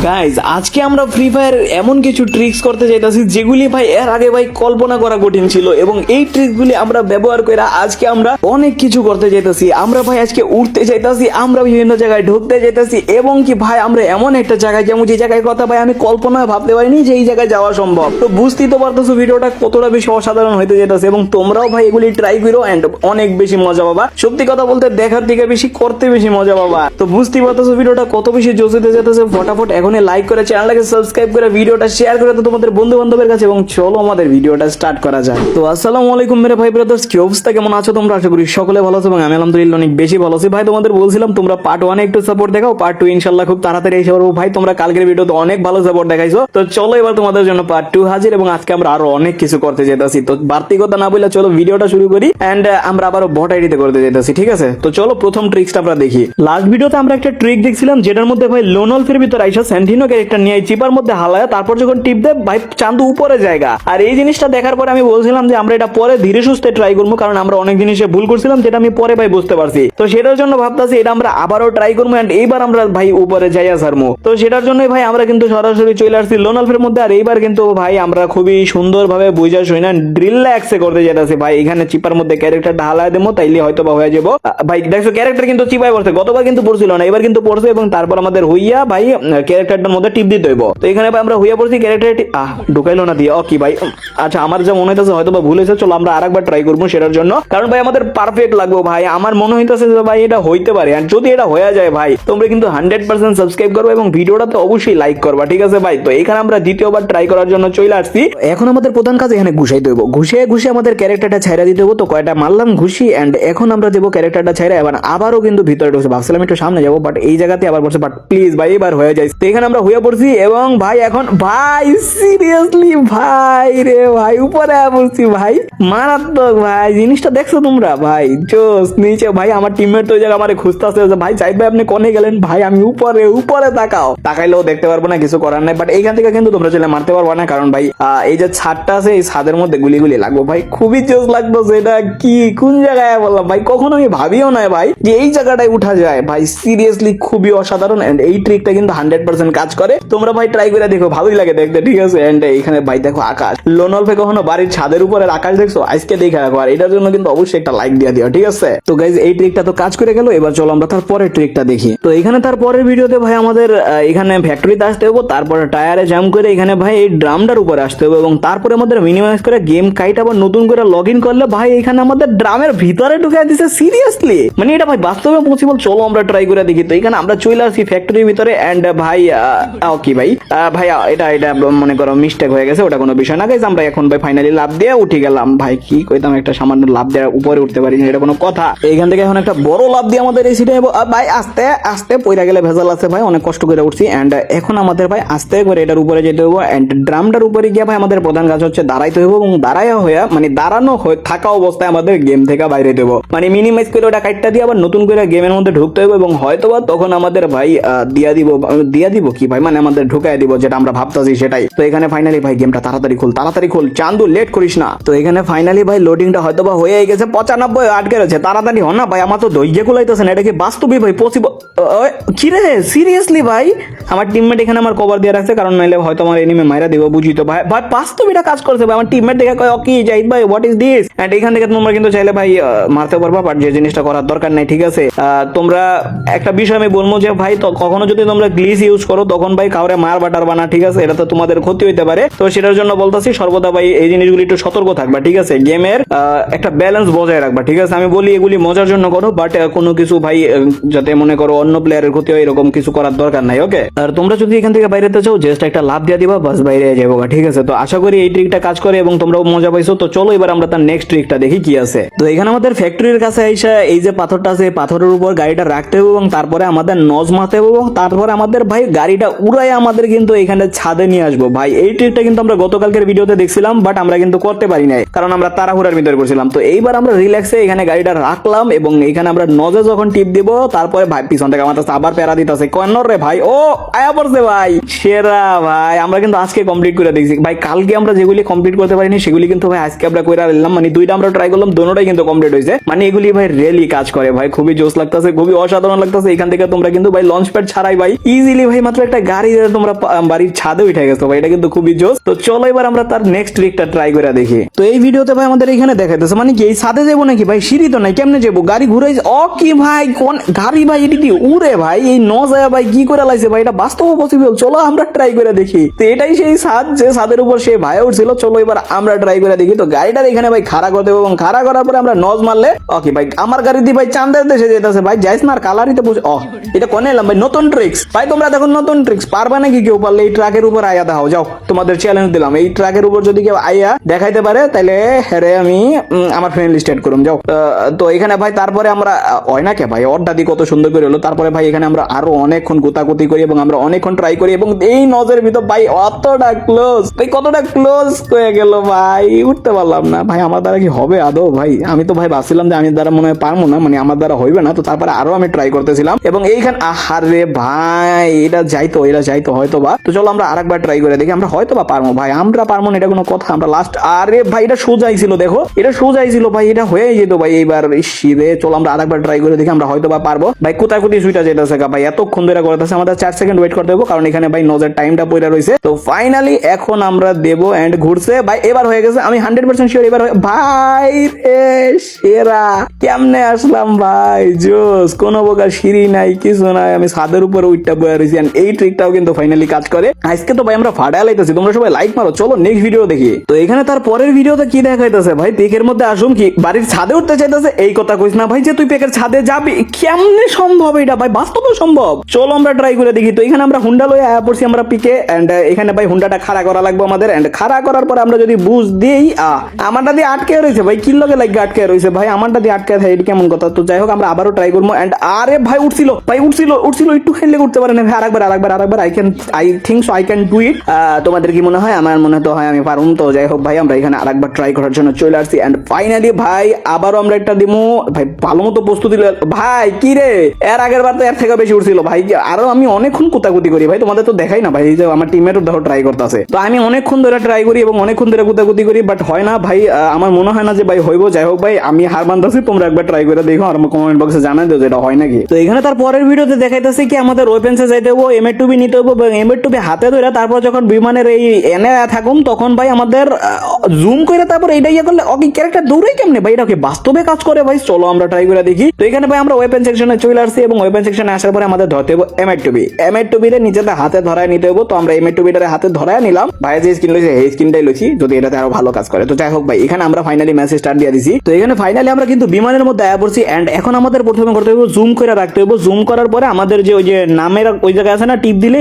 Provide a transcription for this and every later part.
Guys আজকে আমরা free fire এমন কিছু ট্রিক্স করতে চাইতেছি যেগুলি ভাই এর আগে ভাই কল্পনা করা কঠিন ছিল, এবং এই ট্রিকগুলি আমরা ব্যবহার করে আজকে আমরা অনেক কিছু করতে চাইতেছি। আমরা ভাই আজকে উঠতে চাইতেছি, আমরা বিভিন্ন জায়গায় ঢুকতে চাইতেছি, এবং কি ভাই আমরা এমন একটা জায়গায় যেমন যে জায়গায় কথা ভাই আমি কল্পনায় ভাবতে পারিনি যে এই জায়গায় যাওয়া সম্ভব। তো বুঝতেই তো পারতেছো ভিডিওটা কতটা বেশি অসাধারণ হইতে যেতেছে, এবং তোমরাও ভাই এগুলি ট্রাই করো এন্ড অনেক বেশি মজা পাবা। সত্যি কথা বলতে দেখার থেকে বেশি করতে বেশি মজা পাবা। তো বুঝতেই পারতেছো ভিডিওটা কত বেশি জোশ হতে যেতেছে। ফটাফট এখনই লাইক করে চ্যানেলটাকে সাবস্ক্রাইব করে ভিডিওটা শেয়ার করে দাও তোমাদের বন্ধু বান্ধবের কাছে, এবং চলো আমাদের ভিডিওটা স্টার্ট করা যায়। তো আসসালামু আলাইকুম মেরে ভাই ব্রাদার্স, কি অবস্থা, কেমন আছো তোমরা? আশা করি সকলে ভালো আছো এবং আমি আলহামদুলিল্লাহ অনেক বেশি ভালো আছি। ভাই তোমাদের বলছিলাম তোমরা পার্ট 1 একটু সাপোর্ট দেখাও, পার্ট 2 ইনশাআল্লাহ খুব তাড়াতাড়ি এসে পড়বো। ভাই তোমরা কালকের ভিডিওতে অনেক ভালো সাপোর্ট দেখাইছো, তো চলো এবার তোমাদের জন্য পার্ট 2 হাজির, এবং আজকে আমরা আরো অনেক কিছু করতে যেতেছি। তো বাড়তি কথা না বলে চলো ভিডিওটা শুরু করি, এন্ড আমরা আবারও বট আইডিতে করতে যেতেছি, ঠিক আছে? তো চলো প্রথম ট্রিক্সটা আমরা দেখি। লাস্ট ভিডিওতে আমরা একটা ট্রিক দেখছিলাম যেটার মধ্যে ভাই লোনলফের ভিতর আইসা স্যান্টিনো ক্যারেক্টার নিয়ে চিপার মধ্যে হালায়, তারপর যখন টিপ দেয় ভাই চান্দু উপরে জায়গা। আর এই জিনিসটা দেখার পরে আমি বলছিলাম যে আমরা এটা পরে ধীরে সুস্থে ট্রাই করবো, কারণ আমরা অনেক জিনিসে ভুল করছিলাম যেটা আমি পরে ভাই বুঝতে পারছি। তো সেটার জন্য ভাবতেছি এটা আমরা আবারও ট্রাই করবো, এন্ড এইবার আমরা ভাই উপরে যাই আসারমো। তো সেটার জন্য ভাই আমরা কিন্তু সরাসরি চলে আসছি লোনলফের মধ্যে। আর এইবার কিন্তু ভাই আমরা খুবই সুন্দর ভাবে বুঝা শুই না ড্রিল অ্যাক্সে করতে যেতেছি। ভাই এখানে চিপার মধ্যে ক্যারেক্টারটা হালায় দেবো, তাইলে হয়তো বা হয়ে যাবো। ভাই দেখছো ক্যারেক্টার কিন্তু চিপায় পড়ছে, গতবার কিন্তু পড়ছিল না, এবার কিন্তু পড়ছে, এবং তারপর আমাদের হইয়া ভাই ক্যারেক্টারটার মধ্যে টিপ দিতে হইব। তো এখানে ভাই আমরা হইয়া পড়ছি ক্যারেক্টারটি ঢুকাইলো না দিয়ে কি ভাই। আচ্ছা আমার যা মনে হইতেছে হয়তো বা ভুল হয়েছে, চলো আমরা আরেকবার ট্রাই করবো সেটার জন্য, কারণ ভাই আমাদের পারফেক্ট লাগবে। ভাই আমার মনে হইতেছে যে ভাই এটা হইতে পারে, আর যদি এটা হয়ে যায় ভাই তোমরা কিন্তু 100% সাবস্ক্রাইব করবে এবং ভিডিওটা তো অবশ্যই লাইক করবা, ঠিক আছে ভাই? তো এখানে আমরা দ্বিতীয়বার ট্রাই করার জন্য চলে আসছি। এখন আমাদের প্রধান কাজ এখানে ঘুষাইতে হইব, ঘুষে ঘুষে আমাদের ক্যারেক্টারটা ছাইরা দিতে হইব। তো কয়টা মারলাম ঘুষি, এন্ড এখন আমরা দেবো ক্যারেক্টারটা ছাইরা। এবার আবারও কিন্তু ভিতরে ঢুকছে, ভাবছিলাম একটু সামনে যাবো, বাট এই জায়গাতে আবার পড়ছে। বাট প্লিজ ভাই এবার হয়ে যায়। তো এখানে আমরা হইয়া পড়ছি, এবং ভাই এখন ভাই সিরিয়াসলি ভাই রে ভাই উপরে পড়ছি ভাই, মারাত্মক ভাই। জিনিসটা দেখছো তোমরা ভাই? জোস নিচে ভাই আমার টিমমেট তো ওই জায়গা আমার খুঁজতে আসতে ভাই জাহিদ ভাই আপনি কোনে গেলেন? ভাই আমি উপরে উপরে তাকাও, তাকাইলেও দেখতে পারবো না, কিছু করার নাই। বাট এইখান থেকে কিন্তু তোমরা চলে মারতে পারবো না, কারণ ভাই এই যে ছাদটা আছে এই ছাদের মধ্যে গুলি গুলি লাগবো। ভাই খুবই জোস লাগতো, সেটা কি কোন জায়গায় বললাম ভাই, কখনো আমি ভাবিও না ভাই যে এই জায়গাটায় উঠা যায়। ভাই সিরিয়াসলি খুবই অসাধারণ, এন্ড এই ট্রিকটা কিন্তু 100% কাজ করে। তোমরা ভাই ট্রাই করে দেখো, ভালোই লাগে দেখতে, ঠিক আছে? এন্ড এখানে ভাই দেখো আকাশ, লোনলফে কখনো বাড়ির ছাদের উপরের আকাশ দেখছো? আজকে দেখে রাখো, আর এটার জন্য কিন্তু অবশ্যই একটা লাইক দিয়ে দিও, ঠিক আছে? তো গাইজ এই ট্রিকটা তো কাজ করে গেল, এবার চলো আমরা তার পরের ট্রিকটা দেখি। তো এখানে তার পরের ভিডিওতে ভাই আমাদের এখানে ফ্যাক্টরিতে আসতে হবে, তারপরে টায়ারে জাম করে এখানে ভাই এই ড্রামটার উপরে আসতে হবে, এবং তারপরে আমাদের মিনিমাইজ করে গেম কাইট আবার নতুন করে লগ ইন করলে ভাই এখানে আমাদের ড্রামের ভিতরে ঢুকে দিছে। সিরিয়াসলি মানে এটা ভাই বাস্তবে পসিবল, চলো আমরা ট্রাই করে দেখি। তো এখানে আমরা চলে আসি ফ্যাক্টরির ভিতরে, এন্ড ভাই কি ভাই ভাই এটা এটা মনে করো মিস্টেক হয়ে গেছে, ওটা কোনো বিষয় না গাইজ। আমরা এখন ভাই ফাইনালি লাভ দিয়ে উঠে গেলাম। ভাই কি কইতাম, একটা সামান্য লাভ দিয়ে উপরে উঠতে পারি না, এটা কোনো কথা? এইখান থেকে এখন একটা বড় লাভ দিয়ে আমাদের এই সিটে ভাই আস্তে আস্তে পয়রা গেলে ভেজাল আছে ভাই, অনেক কষ্ট করে উঠছি। এন্ড এখন আমাদের ভাই আস্তে করে এটার উপরে যেতে হবে, এন্ড ড্রামটার উপরে গিয়ে ভাই আমাদের প্রধান কাজ হচ্ছে দাঁড়াইতে হবে, এবং দাঁড়াইয়া হয়ে মানে দাঁড়ানো থাকা অবস্থায় আমাদের গেম থেকে বাইরে দেবো, মানে মিনিমাইজ করে ওটা কাটটা দিয়ে আবার নতুন করে গেমের মধ্যে ঢুকতে হবে, এবং হয়তোবা তখন আমাদের ভাই দিয়া দিব কি ভাই, মানে আমাদের ঢুকাই দিব, যেটা আমরা ভাবতেছি সেটাই। তো এখানে ফাইনালি ভাই গেমটা তাড়াতাড়ি খোল চান্দু, লেট করিস না। তো এখানে ফাইনালি ভাই লোডিংটা হয়তোবা হয়ে গেছে, 95 আটকে রয়েছে, তাড়াতাড়ি হন না ভাই, আমার তো দইয়ে কুলাইতেছে না। এটা কি বাস্তবিক ভাই পসিবল? কি রে সিরিয়াসলি ভাই আমার টিমমেট এখানে আমার কভার দিয়ে রাখছে, কারণ নাইলে হয়তো আমার এনিমি মাইরা দিব, বুঝি তো ভাই। ভাই বাস্তব এটা কাজ করছে ভাই, আমার টিমমেট দেখে কয় কি জাহিদ ভাই হোয়াট ইজ দিস, এন্ড এখান থেকে তোমরা কিন্তু চাইলে ভাই মারতে পারবা, বাট যে জিনিসটা করার দরকার নাই, ঠিক আছে? তোমরা একটা বিষয় আমি বলবো যে ভাই তো কখনো যদি তোমরা গ্লিচ ইউজ করো তখন ভাই কাউরে মার বাটারবা না, ঠিক আছে? এটা তো তোমাদের ক্ষতি হইতে পারে। তো সেটার জন্য বলতেছি সর্বদা ভাই এই জিনিসগুলি একটু সতর্ক থাকবা, ঠিক আছে? গেমের একটা ব্যালেন্স বজায় রাখবা, ঠিক আছে? আমি বলি এগুলি মজার জন্য করো, বাট কোনো কিছু ভাই যাতে মনে করো অন্য প্লেয়ারের ক্ষতি হয় এরকম কিছু করার দরকার নাই, ওকে? আর তোমরা যদি এখান থেকে বাইরে চাও জাস্ট একটা লাভ দিয়ে দিবা, বাস বাইরে যাবো, ঠিক আছে? তো আশা করি এই ট্রিকটা কাজ করে এবং তোমরাও মজা পাইছো। তো চলো এবার আমরা তার নেক্সট ট্রিকটা দেখি কি আছে। তো এখানে আমাদের ফ্যাক্টরির কাছে আইসা এই যে পাথরটা আছে, পাথরের উপর গাড়িটা রাখতে হবে, এবং তারপরে আমাদের নজ মারতে হবে, এবং তারপরে আমাদের ভাই গাড়িটা উড়াই আমাদের কিন্তু এখানে ছাদে নিয়ে আসবো। ভাই এই ট্রিকটা কিন্তু আমরা গতকালকের ভিডিওতে দেখছিলাম, বাট আমরা কিন্তু করতে পারি নাই, কারণ আমরা তাড়াহুড়ার ভিতরে করছিলাম। তো এইবার আমরা রিল্যাক্সে এখানে গাড়িটা রাখলাম, এবং এখানে আমরা নজে যখন টিপ দিব তারপরে ভাই পিছন থেকে আমার আবার প্যারা দিতেছে কর্নর রে ভাই, ও আয়া পড়ছে ভাই, সেরা ভাই। আমরা কিন্তু আজকে কমপ্লিট করে দেখছি ভাই, কালকে আমরা যেগুলি কমপ্লিট করতে পারিনি সেগুলি কিন্তু ভাই আজকে আমরা করে নিলাম, মানে দুইটা আমরা ট্রাই করলাম, দুটোটাই কিন্তু কমপ্লিট হয়েছে। মানে এগুলি ভাই রিয়েলি কাজ করে ভাই, খুবই জোস লাগতেছে, খুবই অসাধারণ লাগতেছে। এখান থেকে তোমরা কিন্তু ভাই লঞ্চ প্যাড ছাড়াই ভাই ইজিলি ভাই মাত্র মাত্র একটা গাড়ি তোমরা বাড়ির ছাদে উঠে গেছো ভাই, এটা কিন্তু খুবই জোস। তো চলো এবার আমরা তার নেক্সট ট্রিকটা ট্রাই করে দেখি। তো এই ভিডিওতে ভাই আমাদের এখানে দেখাইতেছে মানে কি এই ছাদে যাবো নাকি ভাই, সিঁড়ি তো নাই, কেমনে যাবো, গাড়ি ঘুরাইছে ও কি ভাই, কোন গাড়ি ভাই, এটি কি উড়ে ভাই, এই ন যায় ভাই, কি করে লাইছে ভাই, এটা বাস্তব পসিবল, চলো আমরা ট্রাই করে দেখি। তো এটাই সেই ছাদ যে ছাদের উপর সে ভাই উঠছিল, চলো এবার আমরা ট্রাই করে দেখি। তো গাড়িটা এখানে ভাই খাড়া করে দেবো এবং খাড়া করার পরে আমরা নজ মারলে ওকে ভাই আমার গাড়ি দিয়ে ভাই চান্দের দেশে যেতেছে ভাই, যাইস না আর কালারই তো বুঝ এটা কোনে এলাম ভাই, নতুন ট্রিক্স ভাই, তোমরা দেখো নতুন ট্রিক্স, পারবা নাকি কেউ, পারলে এই ট্রাকের উপর আয়া দেখাও, যাও তোমাদের চ্যালেঞ্জ দিলাম, এই ট্রাকের উপর যদি কেউ আয়া দেখাইতে পারে তাহলে হ্যাঁ আমি আমার ফ্রেন্ড লিস্ট এড করুম, যাও। তো এখানে ভাই তারপরে আমরা হয় না কে ভাই অর্ডার দিয়ে কত সুন্দর করে হলো, তারপরে ভাই এখানে আমরা আরো অনেকক্ষণ গোতাগুতি করি এবং আমরা অনেকক্ষণ ট্রাই করি এবং এই নজের ভিতর ভাই অতটা ক্লোজ ভাই, কতটা ক্লোজ হয়ে গেল ভাই, উঠতে পারলাম না ভাই, আমার দ্বারা কি হবে আদৌ ভাই, আমি তো ভাই ভাবছিলাম যে আমি দ্বারা মনে হয় পারবো না, মানে আমার দ্বারা হইবে না, তো তারপরে আরো আমি ট্রাই করতেছিলাম এবং এইখানে আহারে ভাই এটা যাইতো হয়তো বা, তো চলো আমরা আরেকবার ট্রাই করে দেখি, আমরা হয়তো বা পারবো ভাই, আমরা পারবো না এটা কোনো কথা, আমরা লাস্ট আরে ভাই এটা সোজাই ছিল, দেখো এটা সোজাই ছিল ভাই, এটা হয়ে যেত ভাই এইবার শীতে, চলো আমরা আরেকবার ট্রাই করে দেখি, আমরা হয়তো বা পারবো ভাই, কোথায় সুইটা যেতেছে ভাই, এতক্ষণ ধরে করতেছে, আমাদের 4 সেকেন্ড ওয়েট করতে হবে কারণ এখানে ভাই নজের টাইমটা পড়ে রয়েছে। তো ফাইনালি এখন আমরা দেবো এন্ড ঘুরছে ভাই, এবার হয়ে গেছে, আমি 100% শিওর এবার ভাই রে সেরা, কেমনে আসলাম ভাই, জোস, কোনো প্রকার সিঁড়ি নাই কিছু নাই, আমি ছাদের উপরে উইটটা বয়ে রয়েছি, এই ট্রিকটাও কিন্তু ফাইনালি কাজ করে। আজকে তো ভাই আমরা ফাটায় লাইতেছি, তোমরা সবাই লাইক মারো, চলো নেক্সট ভিডিও দেখি। তো এখানে তার পরের ভিডিওতে কি দেখাইতেছে ভাই, পেকের মধ্যে আসুম কি বাড়ির ছাদে উঠতে চাইতেছে, এই কথা কইস না ভাই যে তুই পেকের ছাদে যাবি, কেমনে সম্ভব এটা ভাই, বাস্তবে সম্ভব, চলো আমরা ট্রাই করে দেখি। তো এখানে আমরা হুন্ডা লয়ে আয়া পড়ছি আমরা পিকে, এন্ড এখানে ভাই হুন্ডাটা খাড়া করা লাগবে আমাদের, এন্ড খাড়া করার পরে আমরা যদি বুঝ দিই আমারটা দিয়ে আটকে রয়েছে ভাই, কি লগে লাগে আটকে রয়েছে ভাই, আমারটা দিয়ে আটকে থাকে, এটা কেমন কথা। তো যাই হোক আমরা আবারও ট্রাই করবো, এন্ড আরে ভাই উঠছিল একটু খেললে করতে পারে না ভাই, আরেকবার I think so I can do it. তোমাদের কি মনে হয়? আমার মনে তো হয় আমি পারুম। তো যাই হোক ভাই আমরা এখানে আরেকবার ট্রাই করার জন্য চলে আসছি, এন্ড ফাইনালি ভাই আবারও আমরা একটা দিমু ভাই, ভালো মতো প্রস্তুতি ভাই, কি রে এর আগের বার তো এর থেকে বেশি উঠছিল ভাই, আরো আমি অনেকক্ষণ কুতাকুতি করি ভাই, তোমাদের তো দেখাই না ভাই, যে আমার টিমেরও দেখো ট্রাই করতেছে, তো আমি অনেকক্ষণ ধরে ট্রাই করি এবং অনেকক্ষণ ধরে কুতাকুতি করি, বাট হয় না ভাই, আমার মনে হয় না যে ভাই হইব। যাই হোক ভাই আমি হার মানতেছি, তোমরা একবার ট্রাই করে দেখো আর কমেন্ট বক্সে জানাই দিও যেটা হয় নাকি। তো এখানে তার পরের ভিডিওতে দেখাইতেছে কি আমাদের ওয়েপেন্সে যাইতে হবো, M8 নিতে হবো এবং M8 হাতে ধরে তারপর যখন বিমানের এই এনে থাকুম তখন ভাই আমাদের জুম করে তারপর এইটা ইয়ে করলে ওকে ক্যারেক্টার দৌড়াই কেমনে ভাই, এটা কি বাস্তবে কাজ করে ভাই, চলো আমরা ট্রাই করে দেখি। তো এখানে ভাই আমরা ওয়েপেন সেকশনে চলে আসছি এবং ওয়েপেন সেকশনে আসার পরে আমাদের ধরতে হবে M8 রে নিজেদের হাতে ধরায় নিতে হবে। তো আমরা M8 হাতে ধরায় নিলাম, ভাই যে স্কিন লইছে এই স্কিনটাই লইছি, যদি এটাতে আরো ভালো কাজ করে। তো যাই হোক ভাই এখানে আমরা ফাইনালি ম্যাচ স্টার্ট দিয়ে দিছি। তো এখানে ফাইনালি আমরা কিন্তু বিমানের মধ্যে আয়া পড়ছি, এন্ড এখন আমাদের প্রথমে করতে হবে জুম করে রাখতে হবে, জুম করার পরে আমাদের যে ওই যে নামের ওই জায়গায় আছে না টিপ দিলে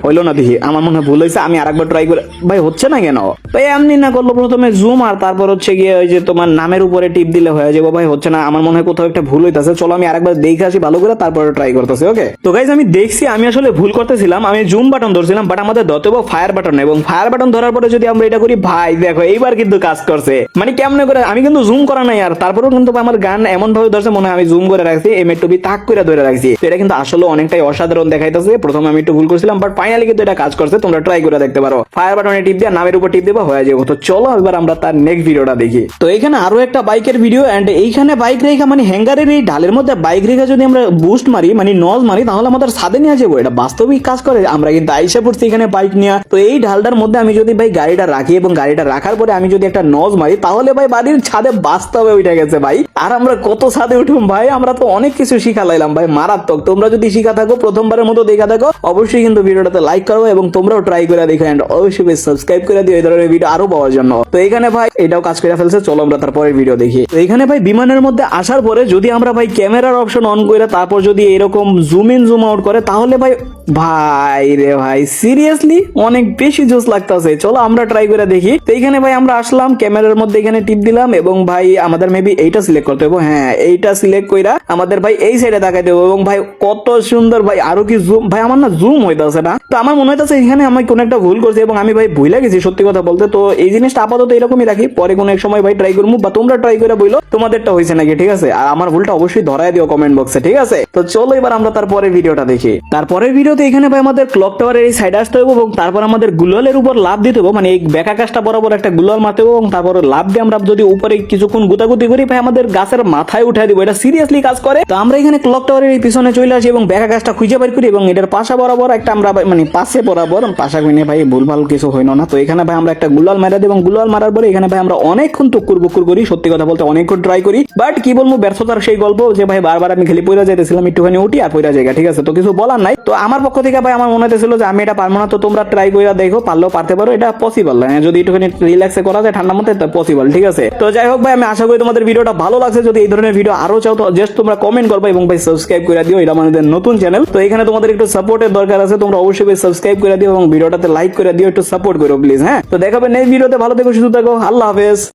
হইলো না, দেখি আমার মনে হয় ভুল হয়েছে, আমি আরেকবার ট্রাই করে ভাই হচ্ছে না কেন ভাই, এমনি না করলো প্রথমে জুম আর তারপর হচ্ছে গিয়ে ওই যে তোমার নামের উপরে টিপ দিলে হয়ে যাবো ভাই, হচ্ছে না, আমার মনে হয় কোথাও একটা ভুল হইতাছে, চলো আমি আরেকবার দেখে আসি ভালো করে তারপরে ট্রাই করতেছি। ওকে তো গাইজ আমি দেখছি আমি আসলে ভুল করতেছিলাম, আমি জুম বাটন ধরছিলাম, বাট আমাদের ধরতে হবে ফায়ার বাটন, এবং ফায়ার বাটন ধরার পরে যদি আমরা এটা করি ভাই দেখো এইবার কিন্তু কাজ করছে, মানে কেমনে করে, আমি কিন্তু জুম করা নাই আর তারপরেও কিন্তু আমার গান এমন ভাবে ধরছে মনে হয় আমি জুম করে রাখছি, M8 তাক করে ধরে রাখছি, তো এটা কিন্তু আসলে অনেকটাই অসাধারণ দেখাইতেছে। প্রথমে আমি একটু ভুল করছিলাম বাট ফাইনালি কিন্তু এটা কাজ করছে, তোমরা ট্রাই করে দেখতে পারো, ফায়ার বাটনে টিপ দিয়ে নামের উপর টিপ দেবা হয়ে যাবে। তো চলো এবার আমরা তার নেক্সট ভিডিওটা দেখি। তো এখানে আরো একটা বাইকের ভিডিও, এন্ড এইখানে বাইক রেখা মানে হ্যাঙ্গারের এই ঢালের মধ্যে বাইক রেখা যদি আমরা বুস্ট মারি মানে নজ মারি তাহলে আমাদের ছাদে নিয়ে যাবো, এটা বাস্তবিক কাজ করে। আমরা কিন্তু আইসা পড়ছি এখানে বাইক নিয়ে, তো এই ঢালটার মধ্যে আমি যদি ভাই গাড়িটা রাখি এবং গাড়িটা রাখার পরে আমি যদি একটা নজ মারি তাহলে ভাই বাড়ির ছাদে বাস্তবে উঠে গেছে ভাই, আর আমরা কত ছাদে উঠুম ভাই, আমরা তো অনেক কিছু শিখা লাইলাম ভাই, মারাত্মক। তোমরা যদি শিখা থাকো প্রথমবারের মতো দেখা থাকো অবশ্যই কিন্তু ভিডিওটাতে লাইক করো এবং তোমরাও ট্রাই করে দেখো, এন্ড অবশ্যই সাবস্ক্রাইব করে দিও এই ধরনের ভিডিও আরো পাওয়ার জন্য। তো এখানে ভাই এটাও কাজ করে ফেলছে, চলো আমরা তারপরে ভিডিও দেখি। তো এখানে ভাই বিমানের মধ্যে আসার পরে যদি আমরা ভাই ক্যামেরার অপশন অন করে তারপর যদি এরকম জুম ইন জুম আউট করে তাহলে ভাই ভাই রে ভাই সিরিয়াসলি অনেক বেশি জোস লাগতেছে, চলো আমরা ট্রাই করে দেখি। তো এখানে ভাই আমরা আসলাম ক্যামেরার মধ্যে, এখানে টিপ দিলাম এবং ভাই আমাদের মেবি এইটা সিলেক্ট করতে হবে, হ্যাঁ এইটা সিলেক্ট কইরা আমাদের ভাই এই সাইডে তাকাই দেবো, এবং ভাই কত সুন্দর ভাই, আরো কি জুম ভাই, আমার না জুম হইতাছে না, তো আমার মনে হইতাছে এখানে আমি কোনো একটা ভুল করছি এবং আমি ভাই ভুলে গেছি সত্যি কথা বলতে। তো এই জিনিসটা আপাতত এরকমই রাখি, পরে কোনো এক সময় ভাই ট্রাই করবো, বা তোমরা ট্রাই করে বইলো তোমাদেরটা হয়েছে নাকি, ঠিক আছে, আর আমার ভুলটা অবশ্যই ধরায় দিও কমেন্ট বক্সে, ঠিক আছে। তো চলো এবার আমরা তারপরের ভিডিওটা দেখি। তারপরের ভিডিওতে এখানে ভাই আমাদের ক্লক টাওয়ারের এই সাইডে আসতে হবে এবং তারপর আমাদের গুলালের উপর লাভ দিতে হবে, মানে এই বেকা কাজটা বরাবর একটা গুলাল মারতে হবে এবং তারপর লাভ দিয়ে আমরা যদি উপরে কিছুক্ষণ গুতাগুতি করি ভাই আমাদের গাছের মাথায় উঠাই দিব, এটা সিরিয়াসলি কাজ করে। তো আমরা এখানে ক্লক টাওয়ারের এই পিছনে চলে আসি এবং বেকা গাছটা খুঁজে বের করি এবং এটার পাশাপাশি বরাবর একটা আমরা মানে পাশে বরাবর পাশা কিনে ভাই ভুলভাল কিছু হইনো না। তো এখানে ভাই আমরা একটা গুলাল মারা দিই এবং গুলাল মারার পরে এখানে ভাই আমরা অনেকক্ষণ টুকুর বুকুর করি, সত্যি কথা বলতে অনেকক্ষণ ট্রাই করি, বাট কি বলবো ব্যর্থতার সেই গল্প যে ভাই বারবার আমি খালি পয়রা যাইতেছিলাম, একটুখানি উঠি আর পয়রা জায়গা, ঠিক আছে। তো কিছু বলার নাই। তো আমার পক্ষ থেকে ভাই আমার মনে হতেছিল যে আমি এটা পারবো না, তো তোমরা ট্রাই কইরা দেখো, পারলেও পারতে পারো, এটা পসিবল। যদি একটুখানি রিল্যাক্সে করা যায় ঠান্ডা মধ্যে পসিবল, ঠিক আছে। তো যাই হোক ভাই আমি আশা করি তোমাদের ভিডিওটা ভালো লাগছে। যদি এই ধরনের ভিডিও আরো চাও তো জাস্ট তোমরা কমেন্ট করবে এবং ভাই সাবস্ক্রাইব করে দিও, এটা আমাদের নতুন চ্যানেল। তো এখানে তোমাদের একটু সাপোর্টের দরকার আছে, তোমরা অবশ্যই ভাই সাবস্ক্রাইব করে দিও এবং ভিডিওটাতে লাইক করে দিও, একটু সাপোর্ট করো প্লিজ। হ্যাঁ, তো দেখাবে নেক্সট ভিডিওতে। ভালো থেকো, সুস্থ থাকো, আল্লাহ হাফেজ।